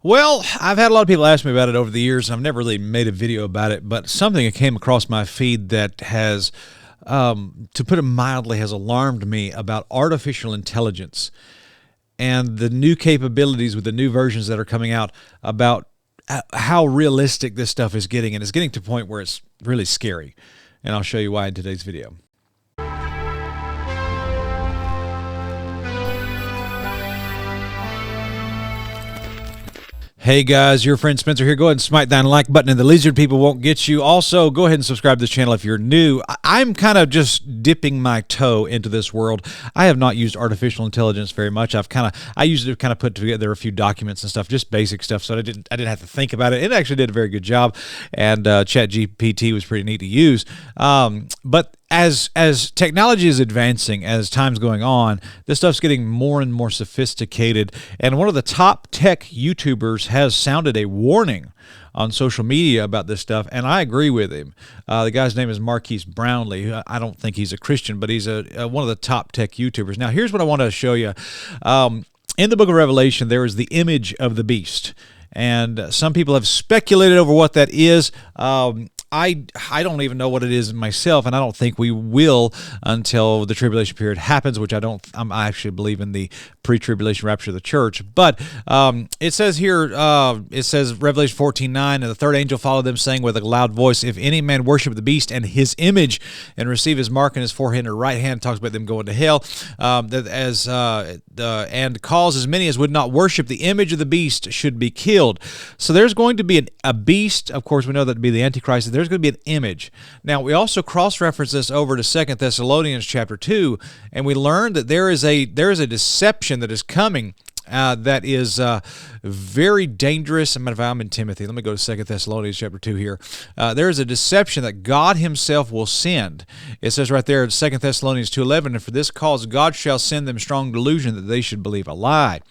Well, I've had a lot of people ask me about it over the years, and I've never really made a video about it, but something that came across my feed that has, to put it mildly, has alarmed me about artificial intelligence and the new capabilities with the new versions that are coming out, about how realistic this stuff is getting, and it's getting to a point where it's really scary. And I'll show you why in today's video. Hey guys, your friend Spencer here. Go ahead and smite that like button and the lizard people won't get you. Also, go ahead and subscribe to this channel if you're new. I'm kind of just dipping my toe into this world. I have not used artificial intelligence very much. I used to kind of put together a few documents and stuff, just basic stuff, so I didn't have to think about it. It actually did a very good job, and ChatGPT was pretty neat to use. But as technology is advancing, as time's going on, this stuff's getting more and more sophisticated. And one of the top tech YouTubers has sounded a warning on social media about this stuff, and I agree with him. The guy's name is Marquise Brownlee. I don't think he's a Christian, but he's one of the top tech YouTubers. Now, here's what I want to show you. In the book of Revelation, there is the image of the beast, and some people have speculated over what that is. I don't even know what it is myself, and I don't think we will until the tribulation period happens, which I actually believe in the pre-tribulation rapture of the church. But it says here, it says Revelation 14:9, and the third angel followed them, saying with a loud voice, if any man worship the beast and his image and receive his mark in his forehead or right hand, talks about them going to hell, and calls as many as would not worship the image of the beast should be killed. So there's going to be a beast. Of course, we know that to be the Antichrist. There's going to be an image. Now, we also cross-reference this over to 2 Thessalonians chapter 2, and we learn that there is a deception that is coming that is very dangerous. As a matter of fact, I'm in Timothy. Let me go to 2 Thessalonians chapter 2 here. There is a deception that God himself will send. It says right there in 2 Thessalonians 2:11, and for this cause God shall send them strong delusion that they should believe a lie.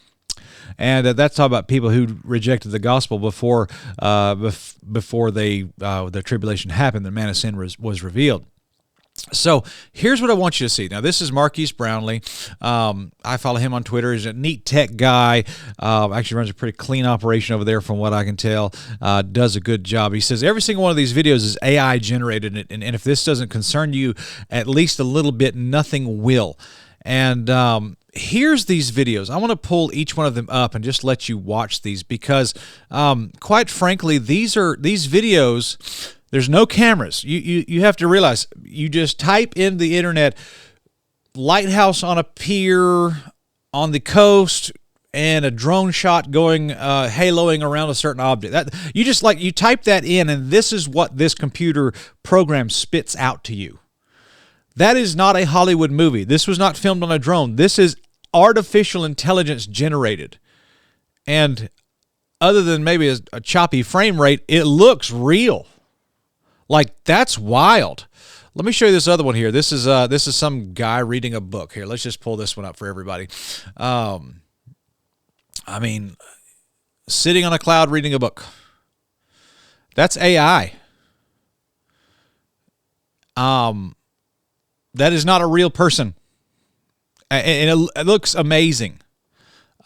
And that's talking about people who rejected the gospel before the tribulation happened, the man of sin was revealed. So here's what I want you to see. Now, this is Marquise Brownlee. I follow him on Twitter. He's a neat tech guy. Actually runs a pretty clean operation over there from what I can tell. Does a good job. He says every single one of these videos is AI generated, and if this doesn't concern you at least a little bit, nothing will. And here's these videos. I want to pull each one of them up and just let you watch these because, quite frankly, these videos, there's no cameras. You have to realize, you just type in the internet, lighthouse on a pier on the coast, and a drone shot going haloing around a certain object. You type that in, and this is what this computer program spits out to you. That is not a Hollywood movie. This was not filmed on a drone. This is artificial intelligence generated. And other than maybe a choppy frame rate, it looks real. Like, that's wild. Let me show you this other one here. This is some guy reading a book. Here, let's just pull this one up for everybody. I mean, sitting on a cloud reading a book. That's AI. That is not a real person. And it looks amazing.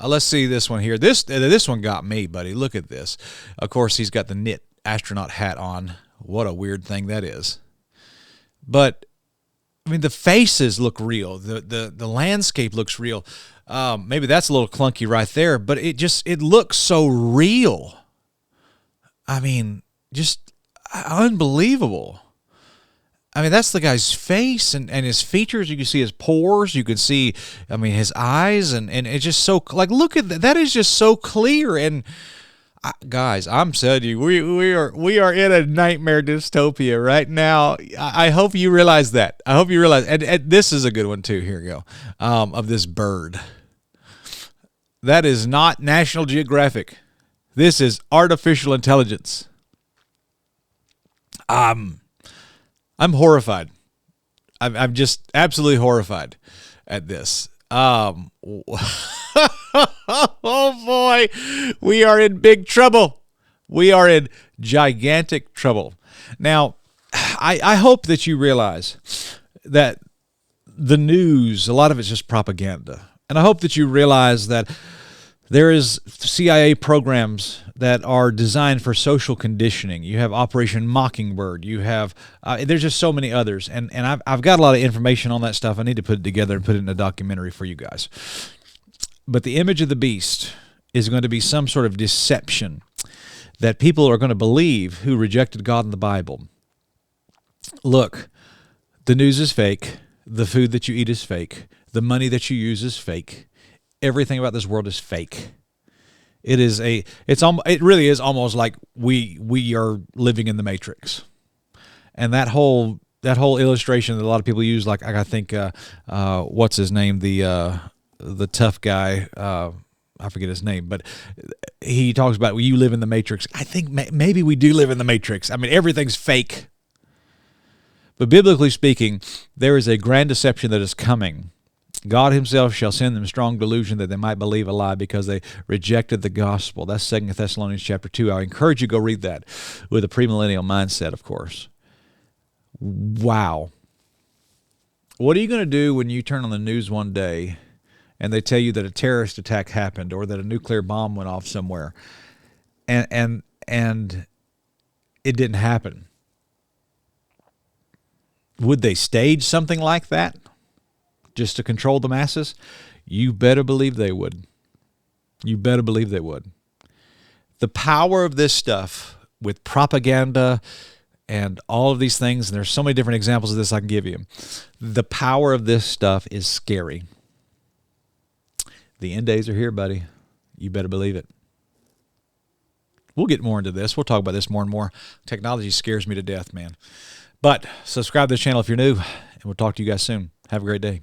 Let's see this one here. This one got me, buddy. Look at this. Of course, he's got the knit astronaut hat on. What a weird thing that is. But, I mean, the faces look real. The landscape looks real. Maybe that's a little clunky right there, but it looks so real. I mean, just unbelievable. I mean, that's the guy's face and his features. You can see his pores. You can see, I mean, his eyes. And it's just so, like, look at that. That is just so clear. And, guys, I'm telling you, we are in a nightmare dystopia right now. I hope you realize that. I hope you realize. And this is a good one, too. Here we go. Of this bird. That is not National Geographic. This is artificial intelligence. I'm horrified. I'm just absolutely horrified at this. Oh boy, we are in big trouble. We are in gigantic trouble. Now, I hope that you realize that the news, a lot of it's just propaganda. And I hope that you realize that There is CIA programs that are designed for social conditioning. You have Operation Mockingbird. You have there's just so many others, and I've got a lot of information on that stuff. I need to put it together and put it in a documentary for you guys. But the image of the beast is going to be some sort of deception that people are going to believe who rejected God in the Bible. Look, the news is fake. The food that you eat is fake. The money that you use is fake. Everything about this world is fake. It really is almost like we are living in the Matrix. And that whole illustration that a lot of people use, like I think what's his name, the tough guy, I forget his name, but he talks about you live in the Matrix. I think maybe we do live in the Matrix. I mean, everything's fake. But biblically speaking, there is a grand deception that is coming. God himself shall send them strong delusion that they might believe a lie because they rejected the gospel. That's 2 Thessalonians chapter 2. I encourage you to go read that with a premillennial mindset, of course. Wow. What are you going to do when you turn on the news one day and they tell you that a terrorist attack happened or that a nuclear bomb went off somewhere and it didn't happen? Would they stage something like that just to control the masses? You better believe they would. You better believe they would. The power of this stuff with propaganda and all of these things, and there's so many different examples of this I can give you. The power of this stuff is scary. The end days are here, buddy. You better believe it. We'll get more into this. We'll talk about this more and more. Technology scares me to death, man. But subscribe to this channel if you're new, and we'll talk to you guys soon. Have a great day.